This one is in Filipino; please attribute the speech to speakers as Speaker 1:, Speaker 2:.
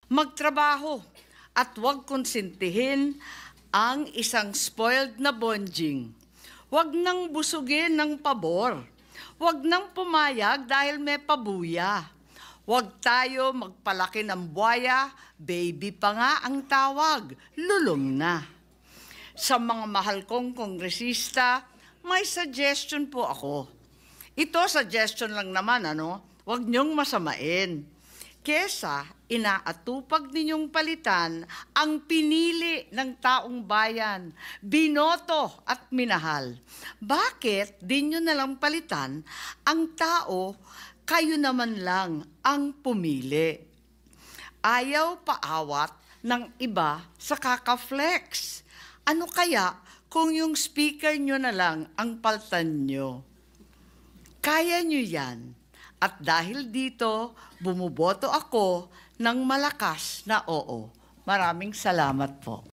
Speaker 1: Magtrabaho at huwag konsintihin ang isang spoiled na bonjing. Huwag nang busugin ng pabor. Huwag nang pumayag dahil may pabuya. Huwag tayo magpalaki ng buwaya, baby pa nga ang tawag, lulong na. Sa mga mahal kong kongresista, may suggestion po ako. Ito suggestion lang naman, Huwag niyong masamain. Kesa inaatupag ninyong palitan ang pinili ng taong bayan, binoto at minahal. Bakit di nyo nalang palitan ang tao, kayo naman lang ang pumili? Ayaw paawat ng iba sa kaka-flex. Ano kaya kung yung speaker nyo na lang ang paltan nyo? Kaya nyo yan. At dahil dito, bumuboto ako ng malakas na oo. Maraming salamat po.